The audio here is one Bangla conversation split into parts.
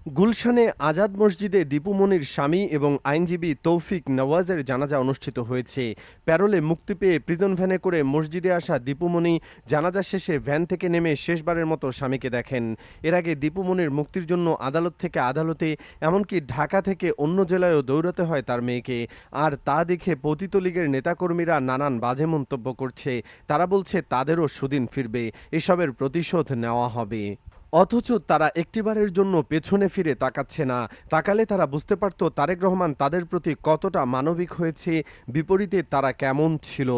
গুলশানে আজাদ মসজিদে দীপু মনির স্বামী এবং আইনজীবী তৌফিক নওয়াজের জানাজা অনুষ্ঠিত হয়েছে। প্যারোলে মুক্তি পেয়ে প্রিজন ভ্যানে করে মসজিদে আসা দীপু মনি জানাজা শেষে ভ্যান থেকে নেমে শেষবারের মতো স্বামীকে দেখেন। এর আগে দীপু মনির মুক্তির জন্য আদালত থেকে আদালতে, এমনকি ঢাকা থেকে অন্য জেলায়ও দৌড়াতে হয় তার মেয়েকে। আর তা দেখে পতিত লীগের নেতাকর্মীরা নানান বাজে মন্তব্য করছে। তারা বলছে তাদেরও সুদিন ফিরবে, এসবের প্রতিশোধ নেওয়া হবে। অথচ তারা একটিবারের জন্য পেছনে ফিরে তাকাচ্ছে না। তাকালে তারা বুঝতে পারত তারেক রহমান তাদের প্রতি কতটা মানবিক হয়েছে, বিপরীতে তারা কেমন ছিল।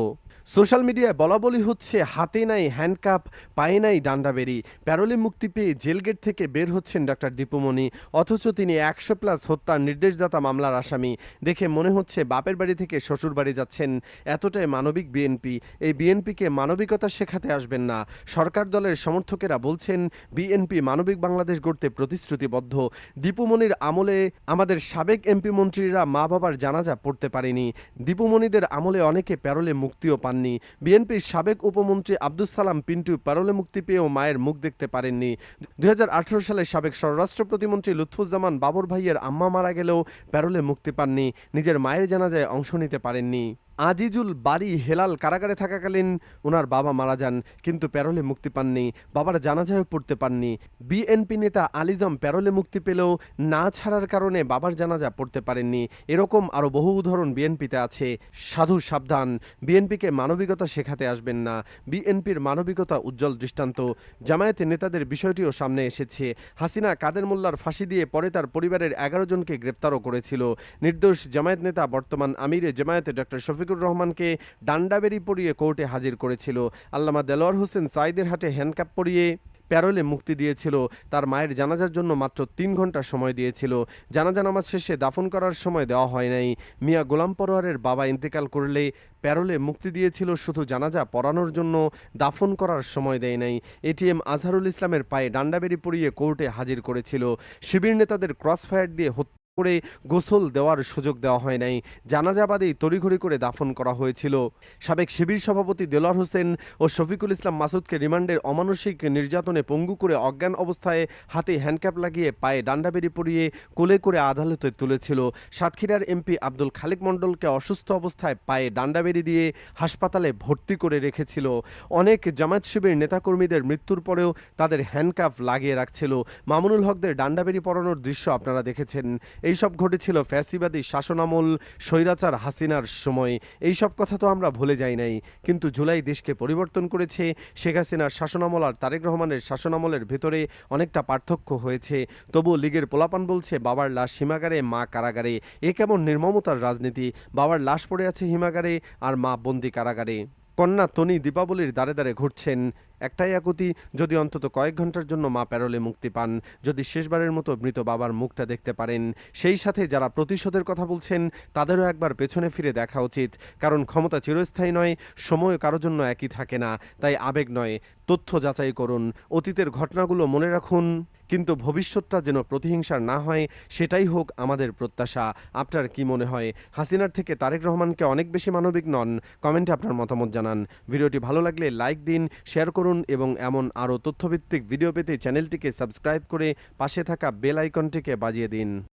সোশ্যাল মিডিয়ায় বলাবলি হচ্ছে হাতে নাই হ্যান্ডকাপ, পায়ে নাই ডান্ডাবেরি। প্যারোলে মুক্তি পেয়ে জেলগেট থেকে বের হচ্ছেন ডাক্তার দীপু মনি, অথচ তিনি ১০০+ হত্যার নির্দেশদাতা মামলার আসামি। দেখে মনে হচ্ছে বাপের বাড়ি থেকে শ্বশুর বাড়ি যাচ্ছেন। এতটাই মানবিক বিএনপি। এই বিএনপিকে মানবিকতা শেখাতে আসবেন না। সরকার দলের সমর্থকেরা বলছেন বিএনপি মানবিক বাংলাদেশ গড়তে প্রতিশ্রুতিবদ্ধ। দীপু মনির আমলে আমাদের সাবেক এমপি মন্ত্রীরা মা বাবার জানাজা পড়তে পারেনি। দীপু মনিদের আমলে অনেকে প্যারোলে মুক্তিও পাননি। বিএনপির সাবেক উপমন্ত্রী আব্দুস সালাম পিন্টু প্যারোলে মুক্তি পেয়েও মায়ের মুখ দেখতে পারেননি। ২০১৮ সালে সাবেক স্বরাষ্ট্র প্রতিমন্ত্রী লুৎফুজ্জামান বাবর ভাইয়ের আম্মা মারা গেলেও প্যারোলে মুক্তি পাননি, নিজের মায়ের জানাজায় অংশ নিতে পারেননি। আজিজুল বারী হেলাল কারাগারে থাকাকালীন ওনার বাবা মারা যান, কিন্তু প্যারোলে মুক্তি পাননি, বাবার জানাজায়ও পড়তে পাননি। বিএনপি নেতা আলিজম প্যারোলে মুক্তি পেলেও না ছাড়ার কারণে বাবার জানাজা পড়তে পারেননি। এরকম আরও বহু উদাহরণ বিএনপিতে আছে। সাধু সাবধান, বিএনপিকে মানবিকতা শেখাতে আসবেন না। বিএনপির মানবিকতা উজ্জ্বল দৃষ্টান্ত। জামায়াতে নেতাদের বিষয়টিও সামনে এসেছে। হাসিনা কাদের মোল্লার ফাঁসি দিয়ে পরে তার পরিবারের ১১ জনকে গ্রেপ্তারও করেছিল। নির্দোষ জামায়াত নেতা বর্তমান আমিরে জামায়াতে ডক্টর শফিকুর রহমানকে ডান্ডাবেরি পরিয়ে কোর্টে হাজির করেছিল। আল্লামা দেলোয়ার হোসেন সাঈদের হাটে হ্যান্ডকাপ পরিয়ে প্যারোলে মুক্তি দিয়েছিল। তার মায়ের জানাজার জন্য মাত্র ৩ ঘন্টা সময় দিয়েছিল। জানাজা নামাজ শেষে দাফন করার সময় দেওয়া হয় নাই। মিয়া গোলাম পরোয়ারের বাবা ইন্তেকাল করলে প্যারোলে মুক্তি দিয়েছিল শুধু জানাজা পড়ানোর জন্য, দাফন করার সময় দেয় নাই। এটিএম আজহারুল ইসলামের পায়ে ডান্ডাবেরি পরিয়ে কোর্টে হাজির করেছিল। শিবির নেতাদের ক্রসফায়ার দিয়ে করে গোসল দেওয়ার সুযোগ দেওয়া হয় নাই। জানাজা বাদেই তড়িঘড়ি করে দাফন করা হয়েছিল। সাবেক শিবির সভাপতি দেলোয়ার হোসেন ও শফিকুল ইসলাম মাসুদকে রিমান্ডের অমানসিক নির্যাতনে পঙ্গু করে অজ্ঞান অবস্থায় হাতে হ্যান্ডক্যাপ লাগিয়ে পায়ে ডান্ডাবেরি পরিয়ে কোলে করে আদালতে তুলেছিল। সাতক্ষীরার এমপি আব্দুল খালেক মণ্ডলকে অসুস্থ অবস্থায় পায়ে ডান্ডাবেরি দিয়ে হাসপাতালে ভর্তি করে রেখেছিল। অনেক জামায়াত শিবির নেতাকর্মীদের মৃত্যুর পরেও তাদের হ্যান্ডকাপ লাগিয়ে রাখছিল। মামুনুল হকদের ডান্ডাবেরি পরানোর দৃশ্য আপনারা দেখেছেন। এইসব ঘটেছিল ফ্যাসিবাদী শাসনামল স্বৈরাচার হাসিনার সময়। এইসব কথা তো আমরা ভুলে যাই নাই, কিন্তু জুলাই দেশকে পরিবর্তন করেছে। শেখ হাসিনার শাসনামল আর তারেক রহমানের শাসনামলের ভেতরে অনেকটা পার্থক্য হয়েছে। তবুও লীগের পোলাপান বলছে বাবার লাশ হিমাগারে, মা কারাগারে। এ কেমন নির্মমতার রাজনীতি! বাবার লাশ পড়ে আছে হিমাগারে আর মা বন্দি কারাগারে। কন্যা তনি দীপাবলির দ্বারে দ্বারে ঘুরছেন। একটাই আকুতি, যদি অন্তত কয়েক ঘন্টার জন্য মা প্যারোলে মুক্তি পান, যদি শেষবারের মতো মৃত বাবার মুখটা দেখতে পারেন। সেই সাথে যারা প্রতিশোধের কথা বলছেন তাদেরও একবার পেছনে ফিরে দেখা উচিত। কারণ ক্ষমতা চিরস্থায়ী নয়, সময় কারোর জন্য একই থাকে না। তাই আবেগ নয়, তথ্য যাচাই করুন, অতীতের ঘটনাগুলো মনে রাখুন, কিন্তু ভবিষ্যৎটা যেন প্রতিহিংসার না হয়, সেটাই হোক আমাদের প্রত্যাশা। আপনার কি মনে হয়, হাসিনার থেকে তারেক রহমানকে অনেক বেশি মানবিক নন? কমেন্টে আপনার মতামত জানান। ভিডিওটি ভালো লাগলে লাইক দিন, শেয়ার করুন এবং এমন আরও তথ্যভিত্তিক ভিডিও পেতে চ্যানেলটিকে সাবস্ক্রাইব করে পাশে থাকা বেল আইকনটিকে বাজিয়ে দিন।